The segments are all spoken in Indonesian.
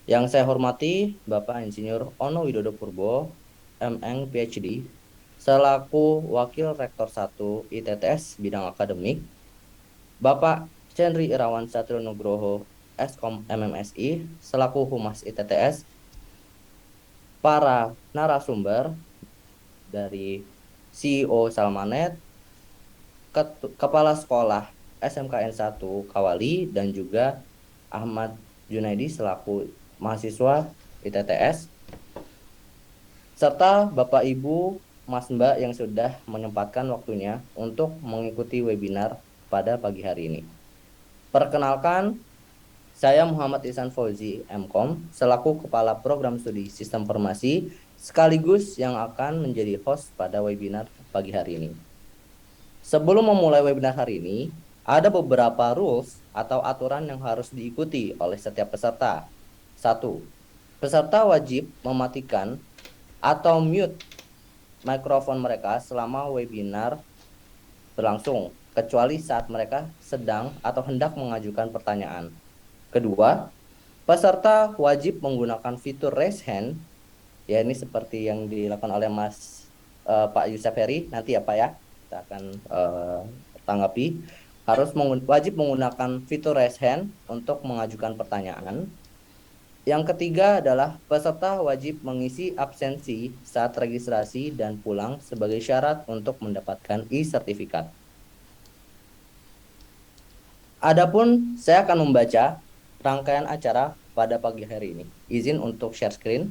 Yang saya hormati Bapak Insinyur Ono Widodo Purbo, MN PhD, selaku Wakil Rektor 1 ITTS bidang akademik, Bapak Cendri Irawan Satrio Nugroho, Eskom MMSI, selaku Humas ITTS, para narasumber dari CEO Salmanet, Kepala Sekolah SMKN 1 Kawali, dan juga Ahmad Junaidi selaku mahasiswa ITTS, serta Bapak Ibu, Mas Mbak yang sudah menyempatkan waktunya untuk mengikuti webinar pada pagi hari ini. Perkenalkan, saya Muhammad Ihsan Fauzi, MKOM, selaku Kepala Program Studi Sistem Informasi, sekaligus yang akan menjadi host pada webinar pagi hari ini. Sebelum memulai webinar hari ini, ada beberapa rules atau aturan yang harus diikuti oleh setiap peserta. Satu, peserta wajib mematikan atau mute mikrofon mereka selama webinar berlangsung, kecuali saat mereka sedang atau hendak mengajukan pertanyaan. Kedua, peserta wajib menggunakan fitur raise hand, ya ini seperti yang dilakukan oleh Pak Yusuf Heri nanti ya Pak ya, kita akan tanggapi. Wajib menggunakan fitur raise hand untuk mengajukan pertanyaan. Yang ketiga adalah peserta wajib mengisi absensi saat registrasi dan pulang sebagai syarat untuk mendapatkan e-sertifikat. Adapun saya akan membaca rangkaian acara pada pagi hari ini. Izin untuk share screen.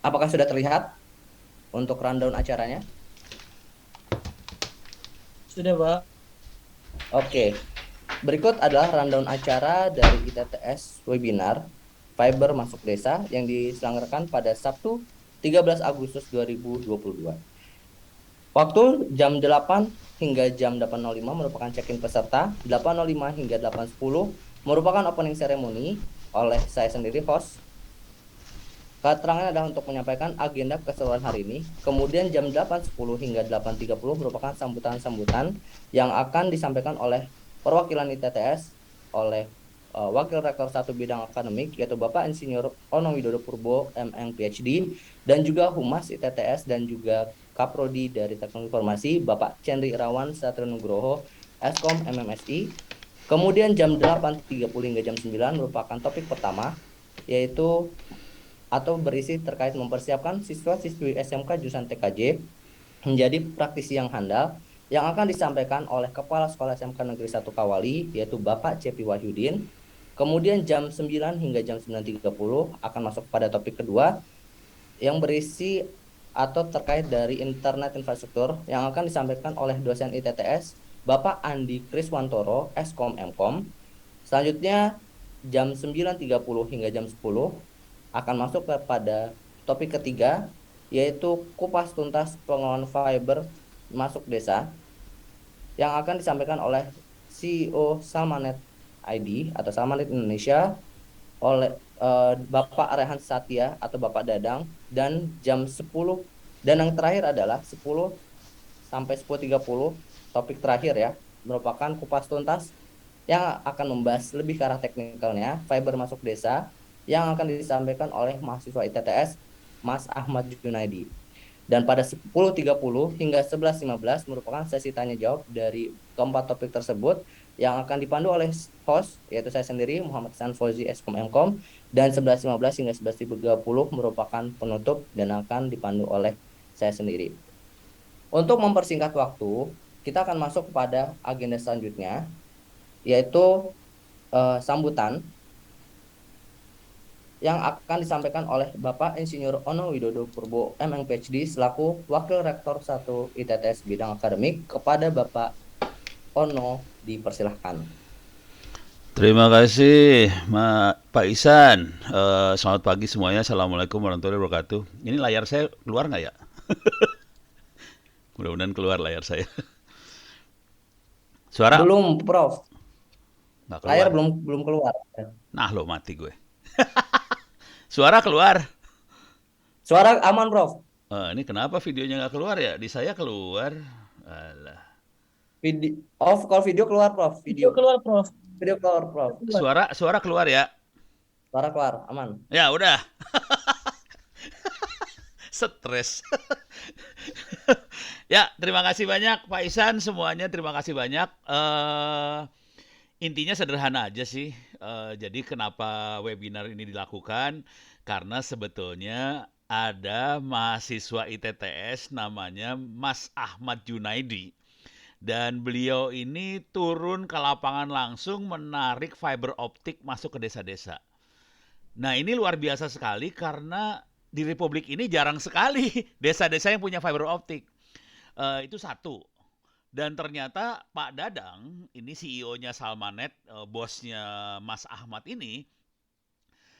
Apakah sudah terlihat untuk rundown acaranya? Sudah, Pak. Oke, berikut adalah rundown acara dari ITTS webinar Fiber Masuk Desa yang diselenggarakan pada Sabtu 13 Agustus 2022. Waktu jam 8 hingga jam 8.05 merupakan check-in peserta, 8.05 hingga 8.10 merupakan opening ceremony oleh saya sendiri host. Keterangan adalah untuk menyampaikan agenda keseluruhan hari ini. Kemudian jam 8.10 hingga 8.30 merupakan sambutan-sambutan yang akan disampaikan oleh perwakilan ITTS oleh Wakil Rektor 1 Bidang Akademik yaitu Bapak Insinyur Ono Widodo Purbo, MN PhD, dan juga Humas ITTS dan juga Kaprodi dari Teknologi Informasi Bapak Cendri Irawan Satrio Nugroho, Eskom MMSI. Kemudian jam 8.30 hingga jam 9 merupakan topik pertama, yaitu atau berisi terkait mempersiapkan siswa-siswi SMK jurusan TKJ menjadi praktisi yang handal yang akan disampaikan oleh Kepala Sekolah SMK Negeri 1 Kawali, yaitu Bapak Cepi Wahyudin. Kemudian jam 9 hingga jam 9.30 akan masuk pada topik kedua yang berisi atau terkait dari internet infrastruktur yang akan disampaikan oleh dosen ITTS Bapak Andi Kriswantoro, Eskom Mkom. Selanjutnya jam 9.30 hingga jam 10 akan masuk kepada topik ketiga, yaitu kupas tuntas pengelolaan fiber masuk desa yang akan disampaikan oleh CEO Salmanet ID atau Salmanet Indonesia oleh Bapak Rehan Satya atau Bapak Dadang, dan jam 10 dan yang terakhir adalah 10 sampai 10.30 topik terakhir ya merupakan kupas tuntas yang akan membahas lebih ke arah teknikalnya fiber masuk desa yang akan disampaikan oleh mahasiswa ITTS Mas Ahmad Junaidi. Dan pada 10.30 hingga 11.15 merupakan sesi tanya jawab dari keempat topik tersebut yang akan dipandu oleh host yaitu saya sendiri Muhammad Ihsan Fauzi Eskom Mkom, dan 11.15 hingga 11.30 merupakan penutup dan akan dipandu oleh saya sendiri. Untuk mempersingkat waktu, kita akan masuk kepada agenda selanjutnya yaitu sambutan yang akan disampaikan oleh Bapak Insinyur Ono Widodo Purbo MN PhD selaku Wakil Rektor 1 ITTS Bidang Akademik. Kepada Bapak Ono dipersilahkan. Terima kasih, Pak Ihsan. Selamat pagi semuanya. Assalamualaikum warahmatullahi wabarakatuh. Ini layar saya keluar nggak ya? Mudah-mudahan keluar layar saya. Suara Belum, Prof. nggak Layar keluar. belum keluar. Nah lo mati gue. Suara keluar. Suara aman, Prof. Ini kenapa videonya nggak keluar ya? Di saya keluar. Alah. Video, oh, kalau video keluar, Prof. Video Video. keluar, Prof. Video keluar, Prof. Video keluar. Suara keluar ya? Suara keluar, aman. Ya udah, stres. Ya, terima kasih banyak Pak Isan semuanya. Terima kasih banyak. Intinya sederhana aja sih. Jadi kenapa webinar ini dilakukan? Karena sebetulnya ada mahasiswa ITTS namanya Mas Ahmad Junaidi. Dan beliau ini turun ke lapangan langsung menarik fiber optik masuk ke desa-desa. Nah, ini luar biasa sekali karena di Republik ini jarang sekali desa-desa yang punya fiber optik. Itu satu. Dan ternyata Pak Dadang, ini CEO-nya Salmanet, bosnya Mas Ahmad ini,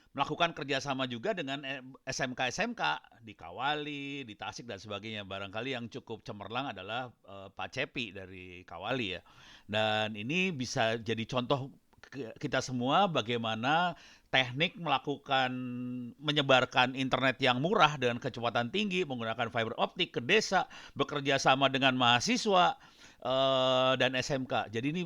melakukan kerjasama juga dengan SMK-SMK di Kawali, di Tasik dan sebagainya. Barangkali yang cukup cemerlang adalah Pak Cepi dari Kawali ya. Dan ini bisa jadi contoh kita semua bagaimana teknik melakukan menyebarkan internet yang murah dengan kecepatan tinggi menggunakan fiber optik ke desa, bekerja sama dengan mahasiswa dan SMK. Jadi ini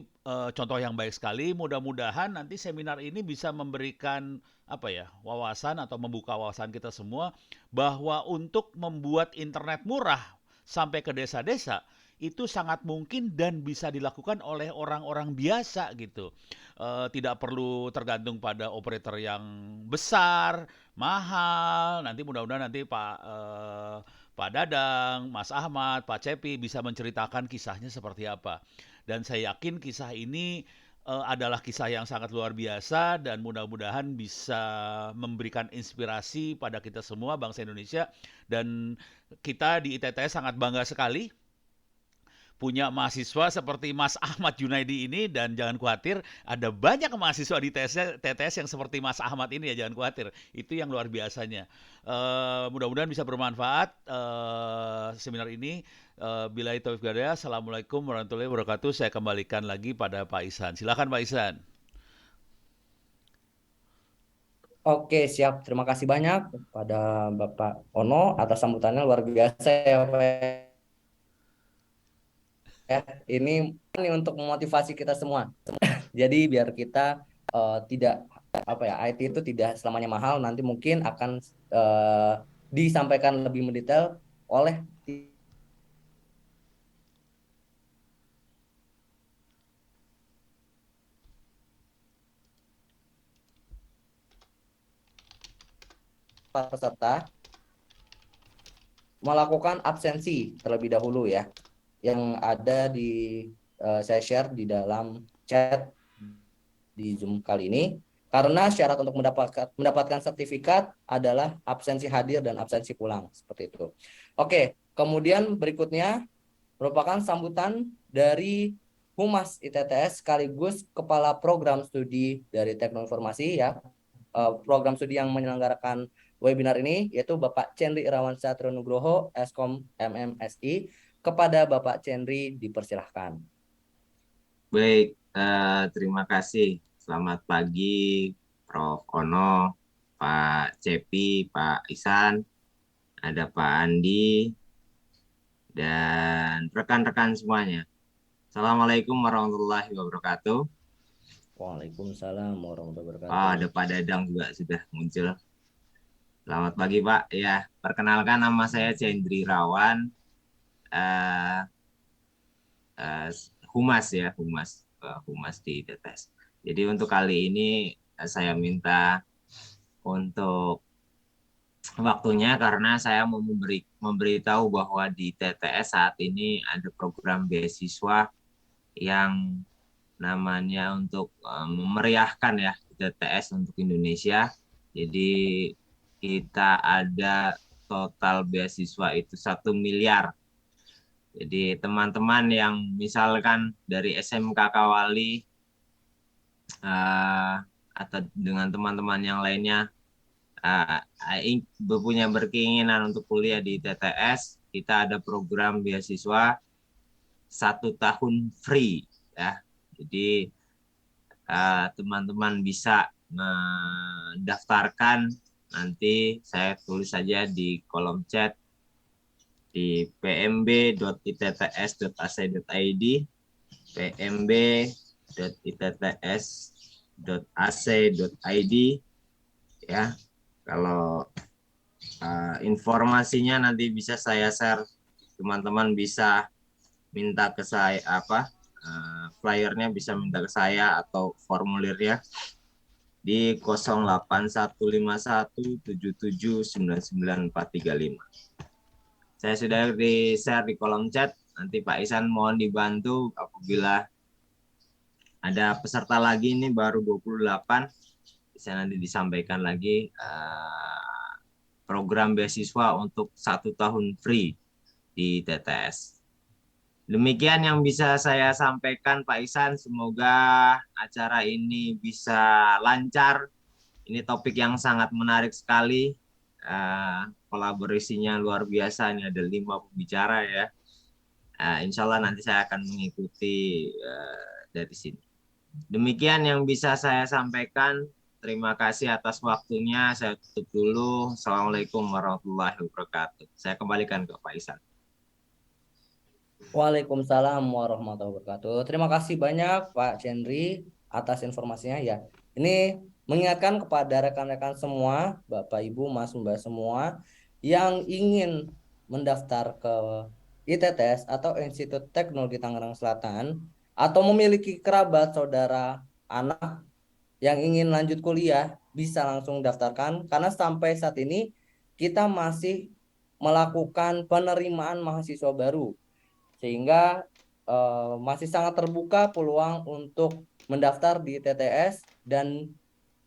contoh yang baik sekali. Mudah-mudahan nanti seminar ini bisa memberikan apa ya, wawasan atau membuka wawasan kita semua bahwa untuk membuat internet murah sampai ke desa-desa itu sangat mungkin dan bisa dilakukan oleh orang-orang biasa gitu. Tidak perlu tergantung pada operator yang besar, mahal. Nanti mudah-mudahan nanti Pak Dadang, Mas Ahmad, Pak Cepi bisa menceritakan kisahnya seperti apa. Dan saya yakin kisah ini adalah kisah yang sangat luar biasa dan mudah-mudahan bisa memberikan inspirasi pada kita semua bangsa Indonesia. Dan kita di ITTS sangat bangga sekali punya mahasiswa seperti Mas Ahmad Junaidi ini, dan jangan khawatir ada banyak mahasiswa di TTS yang seperti Mas Ahmad ini ya, jangan khawatir, itu yang luar biasanya. Mudah-mudahan bisa bermanfaat seminar ini. Billahi taufiq hidayah. Assalamualaikum warahmatullahi wabarakatuh. Saya kembalikan lagi pada Pak Ihsan. Silakan Pak Ihsan. Oke, siap. Terima kasih banyak pada Bapak Ono atas sambutannya luar biasa ya, Pak. Ini untuk memotivasi kita semua. Jadi biar kita tidak apa ya, IT itu tidak selamanya mahal. Nanti mungkin akan disampaikan lebih mendetail oleh para peserta melakukan absensi terlebih dahulu ya, yang ada saya share di dalam chat di Zoom kali ini. Karena syarat untuk mendapatkan sertifikat adalah absensi hadir dan absensi pulang, seperti itu. Oke, kemudian berikutnya merupakan sambutan dari Humas ITTS sekaligus Kepala Program Studi dari Teknologi Informasi ya. Program studi yang menyelenggarakan webinar ini yaitu Bapak Cendri Irawan Satrio Nugroho, Eskom MMSI. Kepada Bapak Cendri dipersilahkan. Baik, terima kasih. Selamat pagi, Prof. Ono, Pak Cepi, Pak Ihsan, ada Pak Andi, dan rekan-rekan semuanya. Assalamualaikum warahmatullahi wabarakatuh. Waalaikumsalam warahmatullahi wabarakatuh. Ada Pak Dadang juga sudah muncul. Selamat pagi, Pak. Ya, perkenalkan nama saya Cendri Irawan, Humas ya, Humas di ITTS. Jadi untuk kali ini saya minta untuk waktunya karena saya mau memberitahu bahwa di TTS saat ini ada program beasiswa yang namanya untuk memeriahkan ya TTS untuk Indonesia. Jadi kita ada total beasiswa itu 1 miliar. Jadi teman-teman yang misalkan dari SMK Kawali atau dengan teman-teman yang lainnya punya berkeinginan untuk kuliah di TTS, kita ada program beasiswa 1 tahun free ya. Jadi teman-teman bisa mendaftarkan, nanti saya tulis saja di kolom chat di pmb.itts.ac.id, pmb.itts.ac.id ya. Kalau informasinya nanti bisa saya share, teman-teman bisa minta ke saya flyernya bisa minta ke saya atau formulirnya di 08151779945. Saya sudah di-share di kolom chat. Nanti Pak Isan mohon dibantu apabila ada peserta lagi, ini baru 28, bisa nanti disampaikan lagi program beasiswa untuk 1 tahun free di TTS. Demikian yang bisa saya sampaikan Pak Isan. Semoga acara ini bisa lancar. Ini topik yang sangat menarik sekali. Kolaborasinya luar biasa. Ini ada 5 pembicara ya. Insya Allah nanti saya akan mengikuti dari sini. Demikian yang bisa saya sampaikan. Terima kasih atas waktunya. Saya tutup dulu. Assalamualaikum warahmatullahi wabarakatuh. Saya kembalikan ke Pak Isan. Waalaikumsalam warahmatullahi wabarakatuh. Terima kasih banyak Pak Chendri atas informasinya ya. Ini mengingatkan kepada rekan-rekan semua, Bapak Ibu, Mas Mbak semua yang ingin mendaftar ke ITTS atau Institut Teknologi Tangerang Selatan atau memiliki kerabat, saudara, anak yang ingin lanjut kuliah bisa langsung daftarkan karena sampai saat ini kita masih melakukan penerimaan mahasiswa baru sehingga masih sangat terbuka peluang untuk mendaftar di TTS dan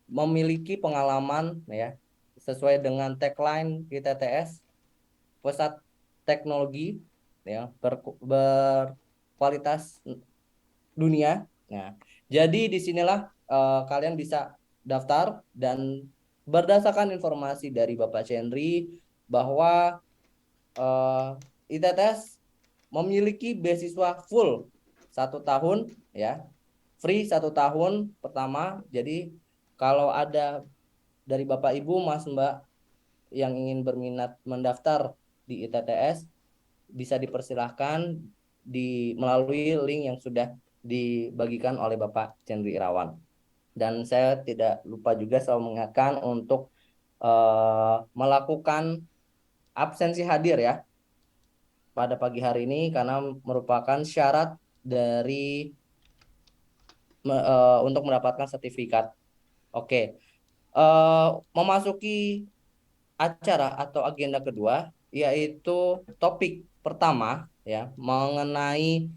memiliki pengalaman ya sesuai dengan tagline di TTS pusat teknologi ya berkualitas dunia. Nah, jadi disinilah kalian bisa daftar dan berdasarkan informasi dari Bapak Chendri bahwa ITTS memiliki beasiswa full 1 tahun ya, free 1 tahun pertama. Jadi kalau ada dari Bapak Ibu Mas Mbak yang ingin berminat mendaftar di ITTS bisa dipersilahkan melalui link yang sudah dibagikan oleh Bapak Chendri Irawan. Dan saya tidak lupa juga selalu mengingatkan untuk melakukan absensi hadir ya pada pagi hari ini karena merupakan syarat dari untuk mendapatkan sertifikat. Oke, memasuki acara atau agenda kedua yaitu topik pertama ya mengenai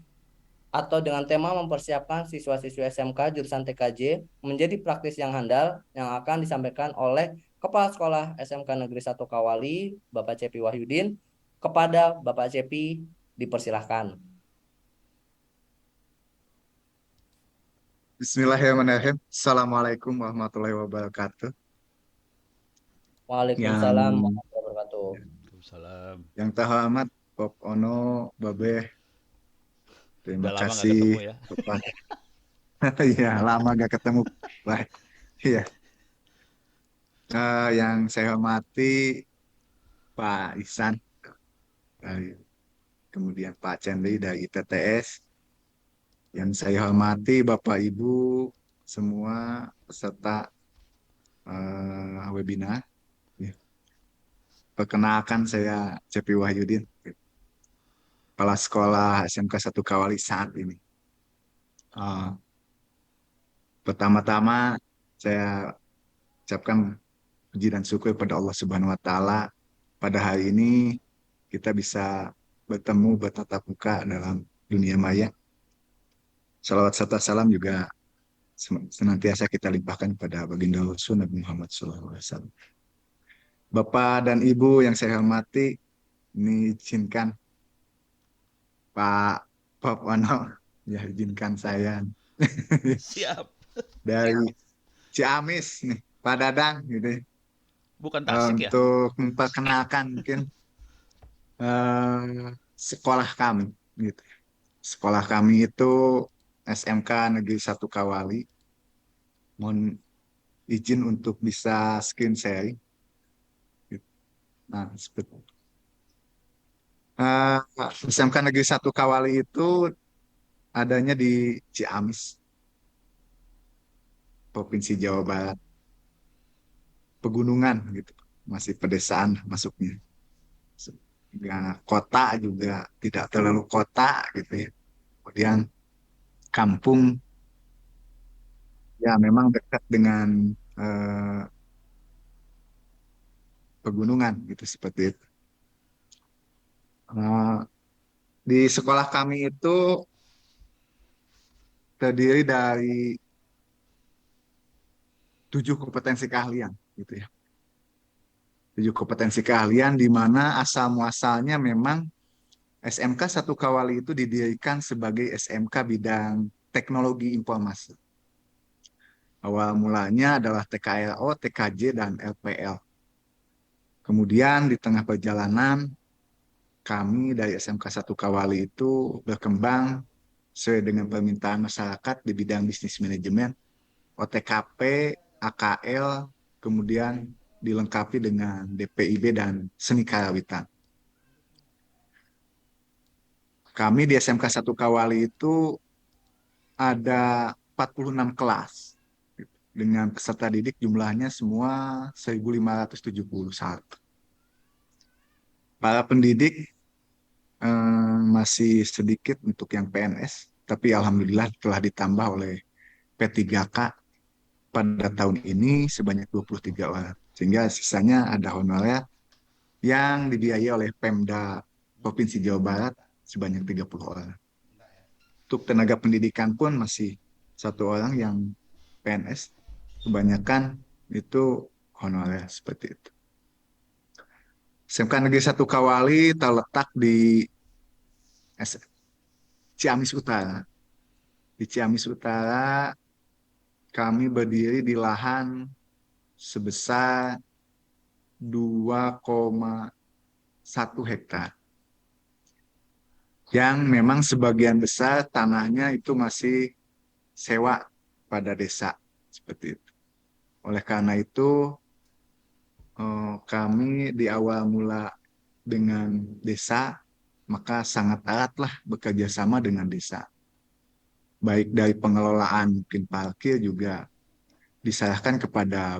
atau dengan tema mempersiapkan siswa-siswa SMK jurusan TKJ menjadi praktis yang handal yang akan disampaikan oleh Kepala Sekolah SMK Negeri 1 Kawali, Bapak Cepi Wahyudin. Kepada Bapak Cepi, dipersilahkan. Bismillahirrahmanirrahim. Assalamualaikum warahmatullahi wabarakatuh. Waalaikumsalam Yang warahmatullahi wabarakatuh. Waalaikumsalam. yang terhormat Pop Ono, Babe, terima Udah lama nggak ketemu kasih ya. Bapak. Iya, lama gak ketemu. Baik. Iya. Yang saya hormati Pak Ihsan, kemudian Pak Chandri dari ITTS. Yang saya hormati Bapak Ibu semua peserta webinar. Ya. Perkenalkan saya Cepi Wahyudin, Kepala Sekolah SMK 1 Kawali saat ini. Pertama-tama saya ucapkan puji dan syukur pada Allah Subhanahu wa Ta'ala. Pada hari ini kita bisa bertemu bertatap muka dalam dunia maya. Salawat serta salam juga senantiasa kita limpahkan pada baginda Rasul Nabi Muhammad SAW. Bapak dan Ibu yang saya hormati, ini izinkan Pak Ono, ya izinkan saya Siap. dari Ciamis nih, Pak Dadang gitu ya. Bukan Tasik ya? Untuk memperkenalkan mungkin sekolah kami gitu. Sekolah kami itu SMK Negeri 1 Kawali. Mohon izin untuk bisa screen sharing. Nah, seperti Eh, SMK Negeri 1 Kawali itu adanya di Ciamis, Provinsi Jawa Barat, pegunungan gitu, masih pedesaan masuknya. Ya, kota juga tidak terlalu kota gitu ya. Kemudian kampung ya memang dekat dengan eh, pegunungan gitu seperti itu. Eh, di sekolah kami itu terdiri dari 7 kompetensi keahlian gitu ya. 7 kompetensi keahlian di mana asal muasalnya memang SMK 1 Kawali itu didirikan sebagai SMK bidang teknologi informasi. Awal mulanya adalah TKLO, TKJ, dan LPL. Kemudian di tengah perjalanan kami dari SMK 1 Kawali itu berkembang sesuai dengan permintaan masyarakat di bidang bisnis manajemen, OTKP, AKL, kemudian dilengkapi dengan DPIB dan seni karawitan. Kami di SMK 1 Kawali itu ada 46 kelas dengan peserta didik jumlahnya semua 1.571. Para pendidik masih sedikit untuk yang PNS, tapi alhamdulillah telah ditambah oleh P3K pada tahun ini sebanyak 23 orang. Sehingga sisanya ada honorer yang dibiayai oleh Pemda Provinsi Jawa Barat sebanyak 30 orang. Untuk tenaga pendidikan pun masih 1 orang yang PNS, kebanyakan itu honorer seperti itu. SMK Negeri 1 Kawali terletak di Ciamis Utara. Di Ciamis Utara kami berdiri di lahan sebesar 2,1 hektar. Yang memang sebagian besar tanahnya itu masih sewa pada desa seperti itu. Oleh karena itu kami di awal mula dengan desa, maka sangat eratlah bekerja sama dengan desa. Baik dari pengelolaan mungkin parkir juga diserahkan kepada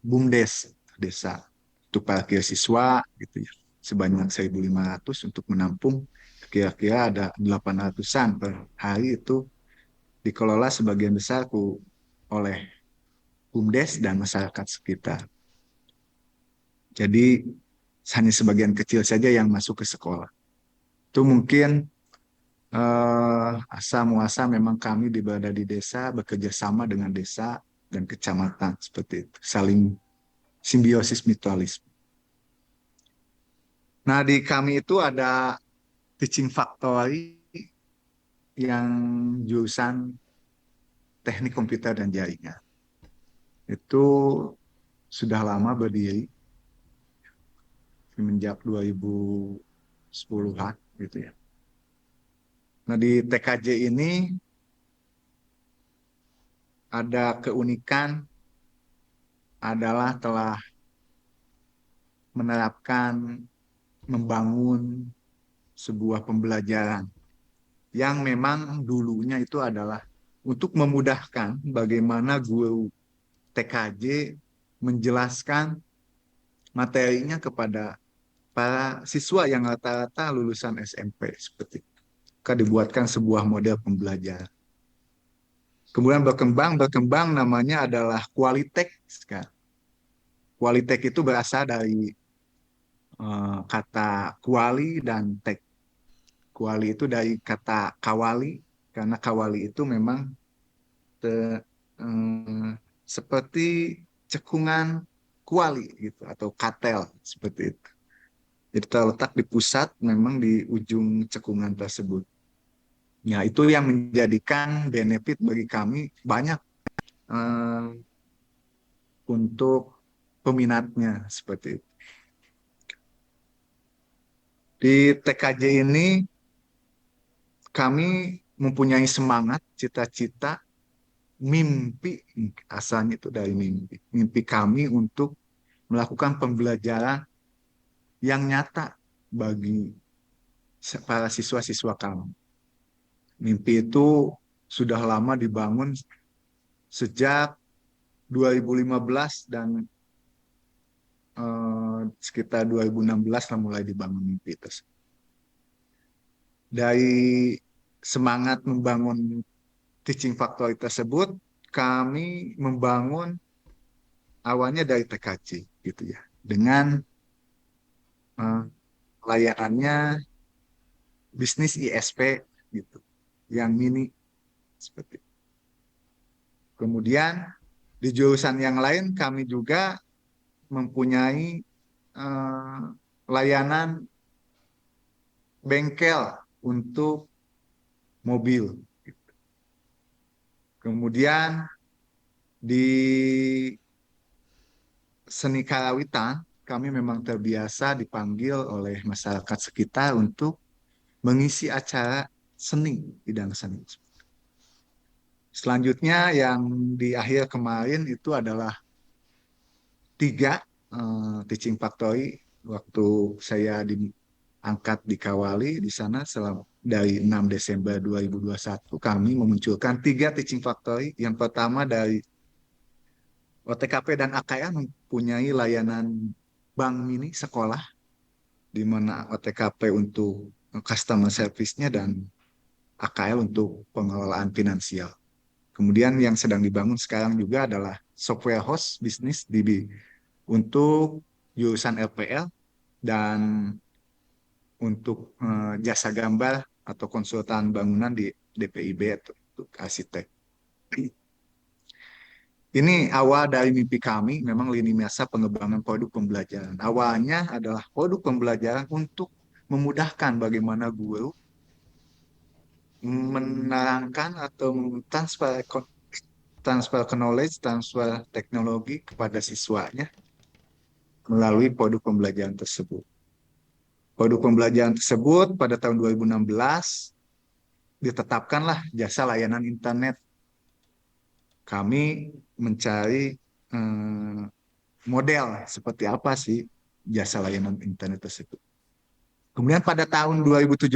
BUMDes desa untuk parkir siswa gitu ya, sebanyak 1.500 untuk menampung kira-kira ada 800-an per hari, itu dikelola sebagian besar oleh BUMDes dan masyarakat sekitar. Jadi hanya sebagian kecil saja yang masuk ke sekolah. Itu mungkin asa muasa memang kami berada di desa, bekerja sama dengan desa dan kecamatan seperti itu, saling simbiosis mutualisme. Nah, di kami itu ada teaching factory yang jurusan teknik komputer dan jaringan. Itu sudah lama berdiri, semenjak 2010-an gitu ya. Nah, di TKJ ini ada keunikan adalah telah menerapkan, membangun sebuah pembelajaran yang memang dulunya itu adalah untuk memudahkan bagaimana guru TKJ menjelaskan materinya kepada para siswa yang rata-rata lulusan SMP seperti itu. Maka dibuatkan sebuah model pembelajaran. Kemudian berkembang namanya adalah Qualitek. Qualitek itu berasal dari kata kuali dan tek. Kuali itu dari kata kawali, karena kawali itu memang te, eh, seperti cekungan kuali gitu atau katel seperti itu. Jadi terletak di pusat, memang di ujung cekungan tersebut. Ya, itu yang menjadikan benefit bagi kami banyak eh, untuk peminatnya seperti itu. Di TKJ ini kami mempunyai semangat, cita-cita, mimpi, asalnya itu dari mimpi. Mimpi kami untuk melakukan pembelajaran yang nyata bagi para siswa-siswa kami. Mimpi itu sudah lama dibangun sejak 2015 dan sekitar 2016 lah mulai dibangun mimpi itu. Dari semangat membangun teaching factory tersebut, kami membangun awalnya dari TKC gitu ya, dengan layanannya bisnis ISP gitu, yang mini seperti itu. Kemudian di jurusan yang lain kami juga mempunyai layanan bengkel untuk mobil. Kemudian di seni karawitan kami memang terbiasa dipanggil oleh masyarakat sekitar untuk mengisi acara seni, bidang seni. Selanjutnya yang di akhir kemarin itu adalah 3 teaching factory waktu saya diangkat di Kawali di sana dari 6 Desember 2021 kami memunculkan 3 teaching factory. Yang pertama dari OTKP dan AKA mempunyai layanan bank mini sekolah, di mana OTKP untuk customer service-nya dan AKL untuk pengelolaan finansial. Kemudian yang sedang dibangun sekarang juga adalah software house bisnis DB untuk jurusan LPL dan untuk jasa gambar atau konsultan bangunan di DPIB atau untuk arsitek. Ini awal dari mimpi kami, memang lini masa pengembangan produk pembelajaran. Awalnya adalah produk pembelajaran untuk memudahkan bagaimana guru menerangkan atau transfer knowledge, transfer teknologi kepada siswanya melalui produk pembelajaran tersebut. Produk pembelajaran tersebut pada tahun 2016 ditetapkanlah jasa layanan internet. Kami mencari model seperti apa sih jasa layanan internet tersebut. Kemudian pada tahun 2017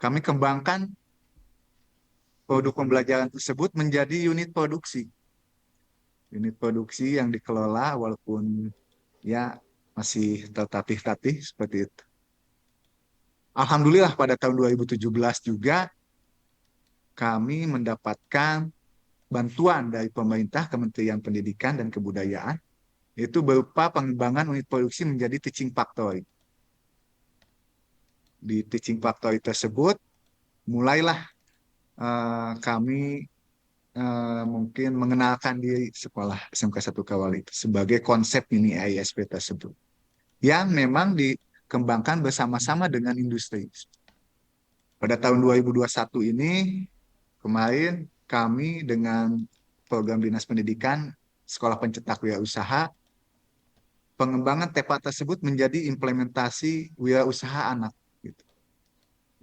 kami kembangkan produk pembelajaran tersebut menjadi unit produksi. Unit produksi yang dikelola walaupun ya masih tertatih-tatih seperti itu. Alhamdulillah pada tahun 2017 juga kami mendapatkan bantuan dari pemerintah, Kementerian Pendidikan dan Kebudayaan, yaitu berupa pengembangan unit produksi menjadi teaching factory. Di teaching factory tersebut, mulailah kami mungkin mengenalkan diri sekolah SMK 1 Kawali itu sebagai konsep mini ISP tersebut, yang memang dikembangkan bersama-sama dengan industri. Pada tahun 2021 ini, kemarin kami dengan program Dinas Pendidikan Sekolah Pencetak Wirausaha, pengembangan TEPA tersebut menjadi implementasi wirausaha anak. Gitu.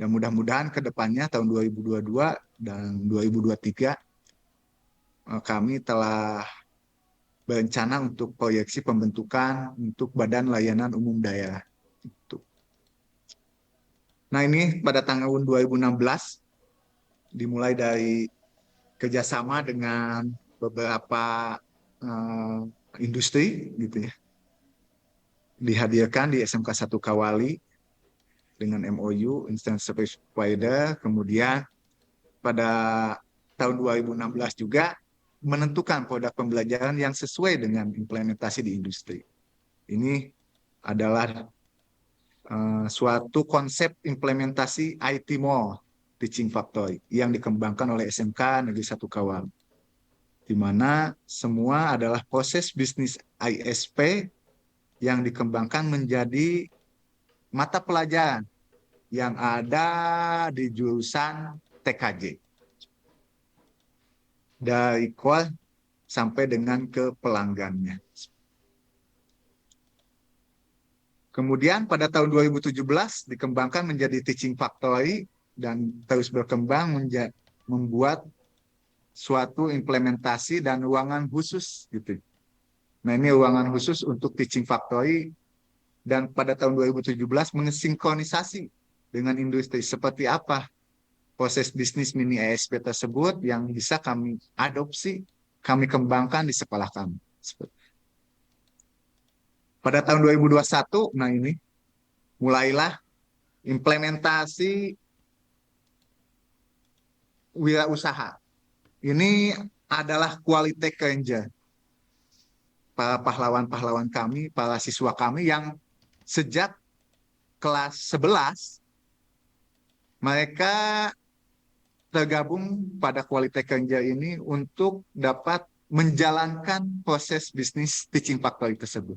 Dan mudah-mudahan ke depannya tahun 2022 dan 2023 kami telah berencana untuk proyeksi pembentukan untuk Badan Layanan Umum Daerah. Gitu. Nah ini pada tahun 2016 dimulai dari kerjasama dengan beberapa industri gitu ya, dihadirkan di SMK 1 Kawali dengan MOU Instant Service Provider. Kemudian pada tahun 2016 juga menentukan produk pembelajaran yang sesuai dengan implementasi di industri. Ini adalah suatu konsep implementasi IT Mall Teaching Factory yang dikembangkan oleh SMK Negeri 1 Kawali, di mana semua adalah proses bisnis ISP yang dikembangkan menjadi mata pelajaran yang ada di jurusan TKJ. Dari core sampai dengan ke pelanggannya. Kemudian pada tahun 2017 dikembangkan menjadi teaching factory dan terus berkembang membuat suatu implementasi dan ruangan khusus gitu. Nah ini ruangan khusus untuk teaching factory dan pada tahun 2017 mensinkronisasi dengan industri. Seperti apa proses bisnis mini ASP tersebut yang bisa kami adopsi, kami kembangkan di sekolah kami. Pada tahun 2021, nah ini mulailah implementasi wirausaha. Ini adalah quality ranger, para pahlawan-pahlawan kami, para siswa kami yang sejak kelas 11 mereka tergabung pada quality ranger ini untuk dapat menjalankan proses bisnis teaching factory tersebut.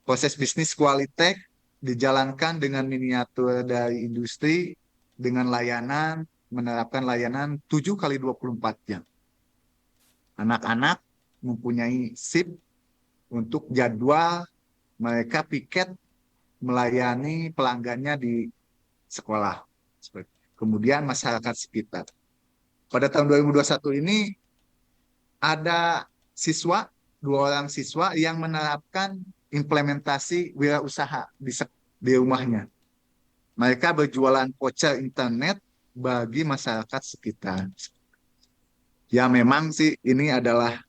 Proses bisnis quality dijalankan dengan miniatur dari industri, dengan layanan, menerapkan layanan 7 kali 24 jam. Anak-anak mempunyai shift untuk jadwal mereka piket melayani pelanggannya di sekolah. Kemudian masyarakat sekitar. Pada tahun 2021 ini ada siswa, 2 orang siswa yang menerapkan implementasi wirausaha di rumahnya. Mereka berjualan voucher internet bagi masyarakat sekitar. Ya memang sih ini adalah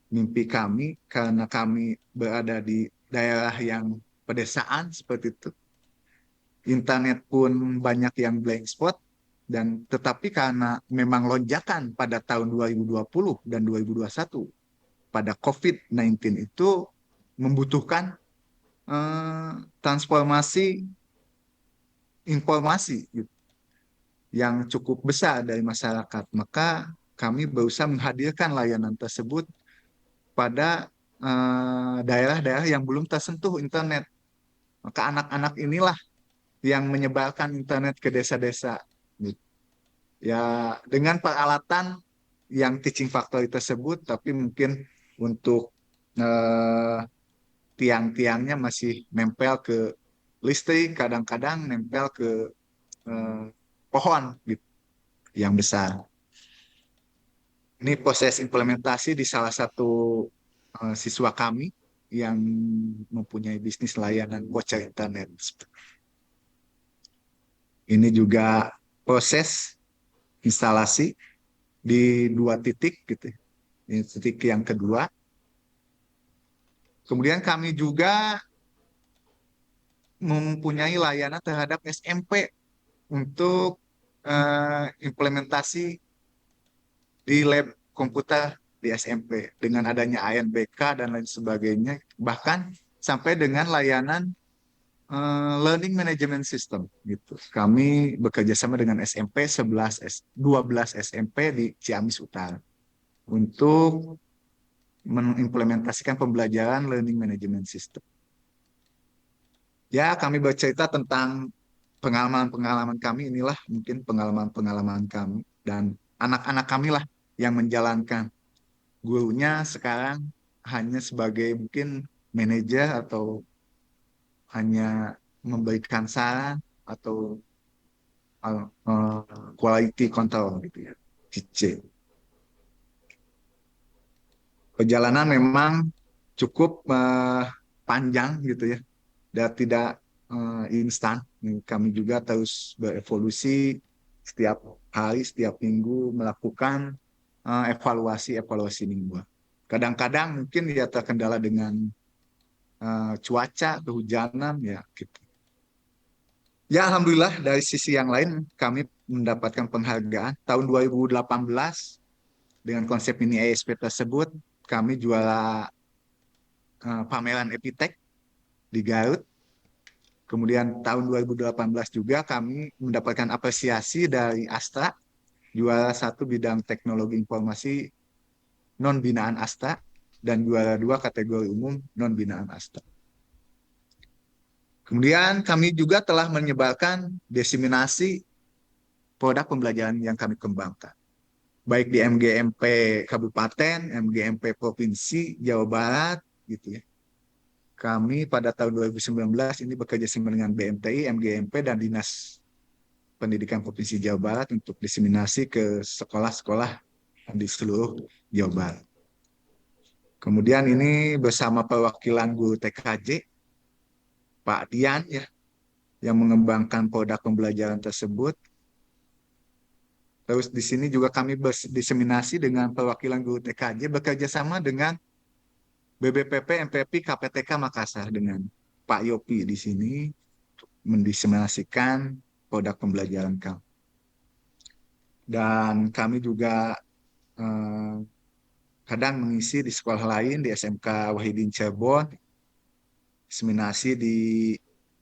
mimpi kami karena kami berada di daerah yang pedesaan seperti itu. Internet pun banyak yang blank spot dan tetapi karena memang lonjakan pada tahun 2020 dan 2021 pada COVID-19 itu membutuhkan transformasi informasi gitu, yang cukup besar dari masyarakat. Maka kami berusaha menghadirkan layanan tersebut pada daerah-daerah yang belum tersentuh internet. Maka anak-anak inilah yang menyebarkan internet ke desa-desa. Ya, dengan peralatan yang teaching factory tersebut, tapi mungkin untuk tiang-tiangnya masih nempel ke listrik, kadang-kadang nempel ke pohon gitu, yang besar. Ini proses implementasi di salah satu siswa kami yang mempunyai bisnis layanan voucher internet. Ini juga proses instalasi di 2 titik gitu. Ini titik yang kedua. Kemudian kami juga mempunyai layanan terhadap SMP untuk implementasi di lab komputer di SMP dengan adanya ANBK dan lain sebagainya, bahkan sampai dengan layanan learning management system gitu. Kami bekerja sama dengan SMP 12 SMP di Ciamis Utara untuk mengimplementasikan pembelajaran learning management system. Ya, kami bercerita tentang pengalaman-pengalaman kami, inilah mungkin pengalaman-pengalaman kami dan anak-anak kami lah yang menjalankan. Gurunya sekarang hanya sebagai mungkin manajer atau hanya memberikan saran atau quality control gitu ya, QC. Perjalanan memang cukup panjang gitu ya, dan tidak instan. Kami juga terus berevolusi setiap hari, setiap minggu melakukan evaluasi mingguan. Kadang-kadang mungkin ya terkendala dengan cuaca, kehujanan ya gitu. Ya alhamdulillah dari sisi yang lain kami mendapatkan penghargaan tahun 2018 dengan konsep mini ASP tersebut. Kami juara pameran Epitech di Garut. Kemudian tahun 2018 juga kami mendapatkan apresiasi dari Astra, juara 1 bidang teknologi informasi non binaan Astra dan juara 2 kategori umum non binaan Astra. Kemudian kami juga telah menyebarkan diseminasi produk pembelajaran yang kami kembangkan, baik di MGMP Kabupaten, MGMP Provinsi Jawa Barat, gitu ya. Kami pada tahun 2019 ini bekerja sama dengan BMTI, MGMP, dan Dinas Pendidikan Provinsi Jawa Barat untuk diseminasi ke sekolah-sekolah di seluruh Jawa Barat. Kemudian ini bersama perwakilan guru TKJ, Pak Dian ya, yang mengembangkan produk pembelajaran tersebut. Terus di sini juga kami berdiseminasi dengan perwakilan guru TKJ bekerja sama dengan BBPP, MPP, KPTK Makassar dengan Pak Yopi di sini mendiseminasikan produk pembelajaran kami. Dan kami juga eh, kadang mengisi di sekolah lain di SMK Wahidin Cirebon, diseminasi di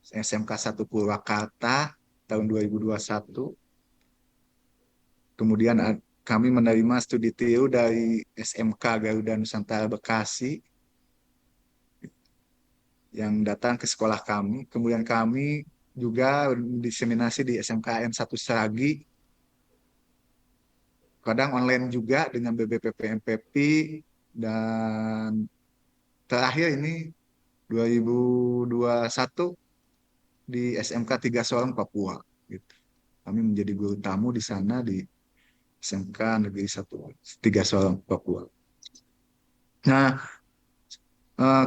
SMK 1 Purwakarta tahun 2021. Kemudian kami menerima studi TIU dari SMK Garuda Nusantara Bekasi yang datang ke sekolah kami. Kemudian kami juga diseminasi di SMKN 1 Seragi, kadang online juga dengan BBPP MPP, dan terakhir ini 2021 di SMK 3 Sorong, Papua. Gitu. Kami menjadi guru tamu di sana di SMK Negeri 1 3 Sorong, Papua. Nah,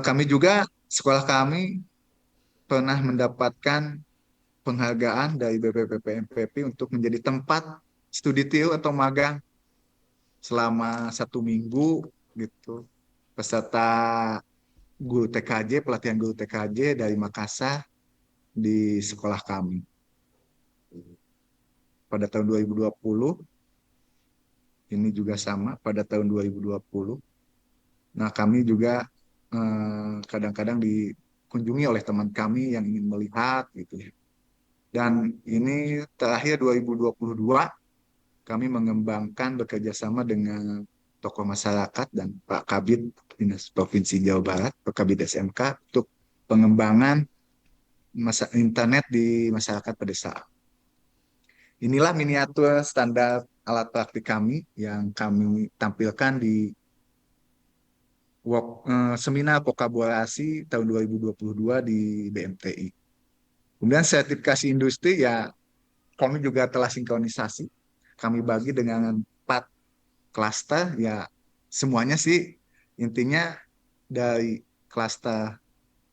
kami juga, sekolah kami pernah mendapatkan penghargaan dari BPPP MPP untuk menjadi tempat studi TIU atau magang selama 1 minggu gitu. Peserta guru TKJ, pelatihan guru TKJ dari Makassar di sekolah kami. Pada tahun 2020, ini juga sama pada tahun 2020. Nah, kami juga kadang-kadang dikunjungi oleh teman kami yang ingin melihat gitu ya. Dan ini terakhir 2022 kami mengembangkan bekerja sama dengan tokoh masyarakat dan Pak Kabid Dinas Provinsi Jawa Barat, Pak Kabid SMK, untuk pengembangan internet di masyarakat pedesaan. Inilah miniatur standar alat praktik kami yang kami tampilkan di seminar vokabulasi tahun 2022 di BMTI. Kemudian sertifikasi industri ya kami juga telah sinkronisasi. Kami bagi dengan 4 klaster ya, semuanya sih intinya dari klaster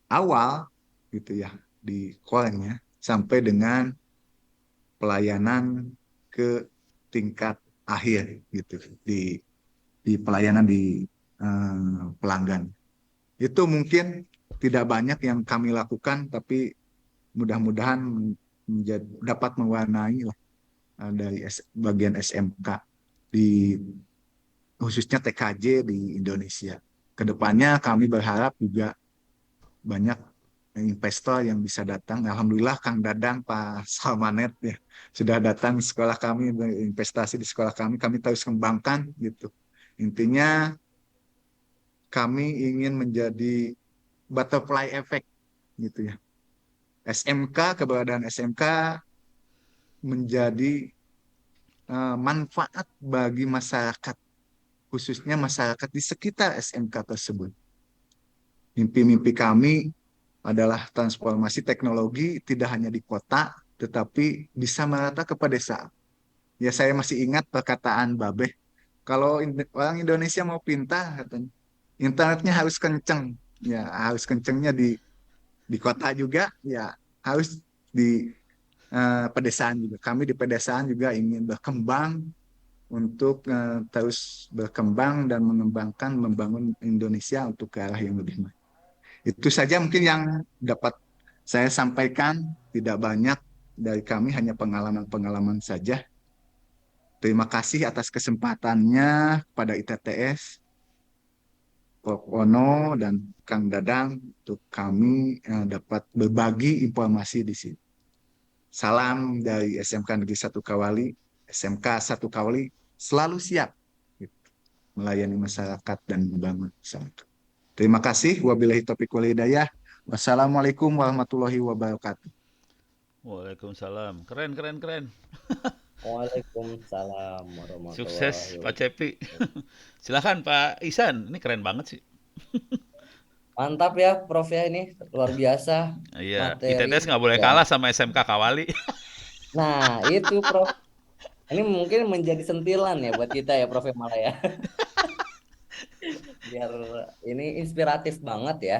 awal gitu ya di core-nya sampai dengan pelayanan ke tingkat akhir gitu di pelayanan di pelanggan. Itu mungkin tidak banyak yang kami lakukan, tapi mudah-mudahan dapat mewarnai lah dari bagian SMK di khususnya TKJ di Indonesia. Kedepannya kami berharap juga banyak investor yang bisa datang. Alhamdulillah Kang Dadang, Pak Salmanet ya sudah datang di sekolah kami, investasi di sekolah kami. Kami terus kembangkan gitu. Intinya kami ingin menjadi butterfly effect gitu ya. SMK, keberadaan SMK menjadi manfaat bagi masyarakat, khususnya masyarakat di sekitar SMK tersebut. Mimpi-mimpi kami adalah transformasi teknologi tidak hanya di kota, tetapi bisa merata ke pedesaan. Ya saya masih ingat perkataan Babeh, kalau orang Indonesia mau pintar, katanya, internetnya harus kenceng. Ya harus kencengnya di kota juga, ya harus di pedesaan juga. Kami di pedesaan juga ingin berkembang untuk terus berkembang dan mengembangkan, membangun Indonesia untuk ke arah yang lebih baik. Itu saja mungkin yang dapat saya sampaikan, tidak banyak dari kami, hanya pengalaman-pengalaman saja. Terima kasih atas kesempatannya kepada ITTS, Prof. Ono, dan Kang Dadang untuk kami dapat berbagi informasi di sini. Salam dari SMK Negeri 1 Kawali, SMK 1 Kawali selalu siap gitu, melayani masyarakat dan membangun masyarakat. Terima kasih. Wabillahi taufiq wal hidayah. Wassalamualaikum warahmatullahi wabarakatuh. Waalaikumsalam. Keren, keren, keren. Waalaikumsalam Sukses warahmatullahi Pak Cepi. wabarakatuh. Silakan Pak Isan. Ini keren banget sih. Mantap ya, Prof ya, ini luar biasa Iya, materi. ITTS nggak boleh Ya. kalah sama SMK Kawali. Nah, itu Prof. Ini mungkin menjadi sentilan ya buat kita ya, Prof ya, malah ya. Biar ini inspiratif banget ya,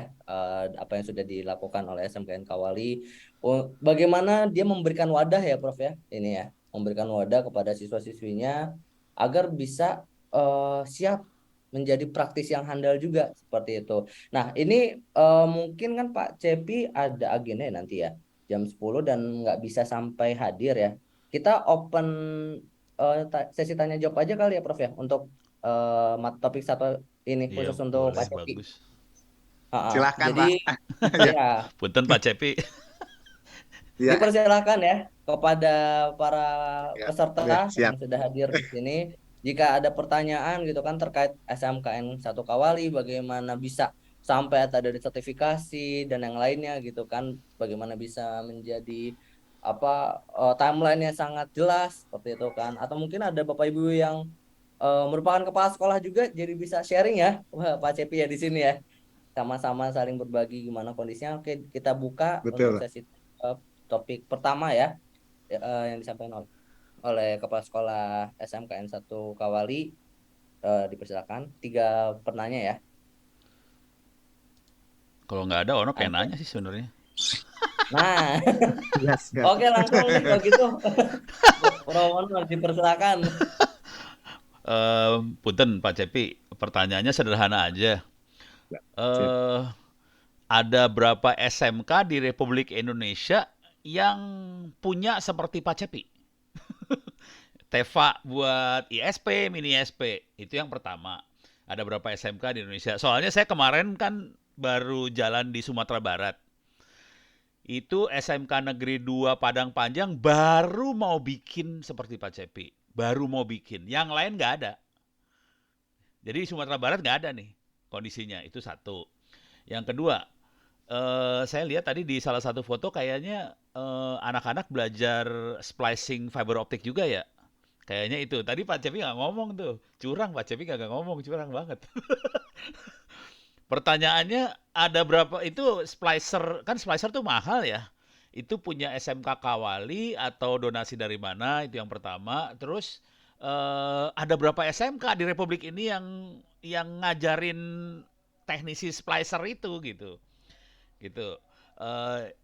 apa yang sudah dilakukan oleh SMKN Kawali Bagaimana dia memberikan wadah ya Prof ya, ini ya, memberikan wadah kepada siswa-siswinya agar bisa siap menjadi praktisi yang handal juga seperti itu. Nah, ini mungkin kan Pak Cepi ada agenda ya nanti ya jam 10 dan nggak bisa sampai hadir ya. Kita open sesi tanya jawab aja kali ya Prof ya untuk topik satu ini Iya, khusus untuk boleh, Pak Cepi. bagus. Silahkan Jadi Pak. Ya, ya Punten Pak Cepi. ya, dipersilakan ya kepada para ya, peserta ya, siap. yang sudah hadir di sini. Jika ada pertanyaan gitu kan terkait SMKN 1 Kawali, bagaimana bisa sampai ada dari sertifikasi dan yang lainnya gitu kan, bagaimana bisa menjadi apa timeline-nya sangat jelas seperti itu kan. Atau mungkin ada Bapak Ibu yang merupakan kepala sekolah juga jadi bisa sharing ya, Wah, Pak Cepi ya di sini ya. Sama-sama saling berbagi gimana kondisinya. Oke, kita buka untuk Betul. sesi topik pertama ya, yang disampaikan oleh Kepala Sekolah SMKN 1 Kawali. Dipersilakan 3 penanya ya. Kalau nggak ada, ono kayak Ada. nanya sih sebenarnya. Nah, Ya, siap. oke langsung nih kalau gitu. Romono dipersilakan. Punten Pak Cepi, pertanyaannya sederhana aja. Ya, siap. Eh, ada berapa SMK di Republik Indonesia yang punya seperti Pak Cepi? Teva buat ISP, mini ISP. Itu yang pertama. Ada berapa SMK di Indonesia? Soalnya saya kemarin kan baru jalan di Sumatera Barat. Itu SMK Negeri 2 Padang Panjang baru mau bikin seperti Pak Cepi. Baru mau bikin. Yang lain nggak ada. Jadi Sumatera Barat nggak ada nih kondisinya. Itu satu. Yang kedua, saya lihat tadi di salah satu foto kayaknya anak-anak belajar splicing fiber optik juga ya. Kayaknya itu. Tadi Pak Cepi nggak ngomong tuh. Curang Pak Cepi nggak ngomong. Curang banget. Pertanyaannya ada berapa itu splicer, kan splicer tuh mahal ya. Itu punya SMK Kawali atau donasi dari mana? Itu yang pertama. Terus ada berapa SMK di Republik ini yang ngajarin teknisi splicer itu gitu. Gitu.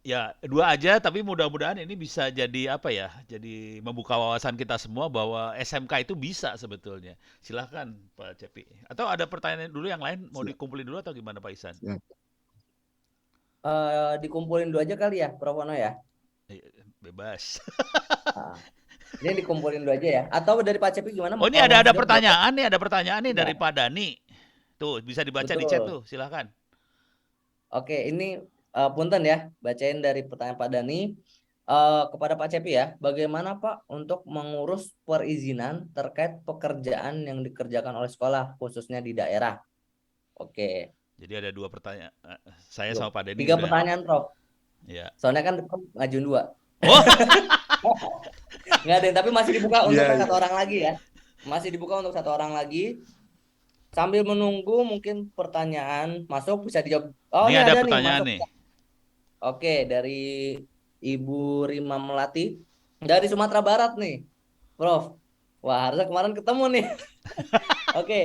Ya dua aja tapi mudah-mudahan ini bisa jadi apa ya? Jadi membuka wawasan kita semua bahwa SMK itu bisa sebetulnya. Silahkan Pak Cepi. Atau ada pertanyaan dulu yang lain mau Siap. dikumpulin dulu atau gimana Pak Isan? Siap. Dikumpulin dulu aja kali ya, Prof Wono ya. Bebas. Nah, ini dikumpulin dulu aja ya. Atau dari Pak Cepi gimana? Oh ini Mau ada jawab berapa? pertanyaan nih dari Ya, Pak Dani. Tuh bisa dibaca di chat betul. tuh, silahkan. Oke, ini punten ya, bacain dari pertanyaan Pak Dani. Kepada Pak Cepi ya, bagaimana Pak untuk mengurus perizinan terkait pekerjaan yang dikerjakan oleh sekolah, khususnya di daerah? Oke, Jadi ada dua pertanyaan. Saya sama Pak Dani 3 udah. pertanyaan Prof. Ya. Soalnya kan ngajuin 2. Oh, Nggak ada, tapi masih dibuka untuk Iya, satu iya. orang lagi ya. Masih dibuka untuk 1 orang lagi. Sambil menunggu mungkin pertanyaan masuk bisa dijawab. Oh, ini ini ada ada nih pertanyaan masuk. nih. Oke, dari Ibu Rima Melati dari Sumatera Barat nih, Prof. Wah, harusnya kemarin ketemu nih. Oke,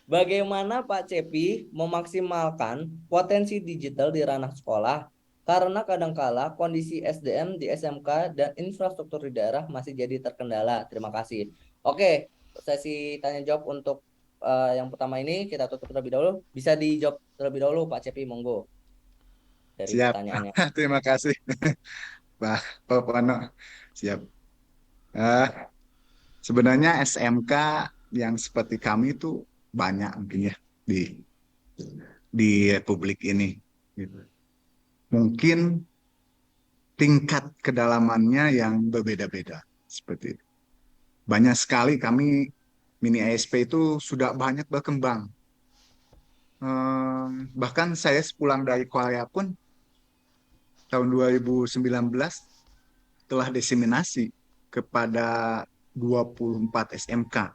bagaimana Pak Cepi memaksimalkan potensi digital di ranah sekolah karena kadangkala kondisi SDM di SMK dan infrastruktur di daerah masih jadi terkendala. Terima kasih. Oke, sesi tanya jawab untuk yang pertama ini kita tutup terlebih dahulu. Bisa dijawab terlebih dahulu Pak Cepi, monggo dari Siap. pertanyaannya. Terima kasih, Pak Wano. Siap. Eh, Sebenarnya SMK yang seperti kami itu banyak mungkin ya di Republik ini. Gitu. Mungkin tingkat kedalamannya yang berbeda-beda seperti itu. Banyak sekali kami mini ASP itu sudah banyak berkembang. Bahkan saya sepulang dari Korea pun tahun 2019 telah diseminasi kepada 24 SMK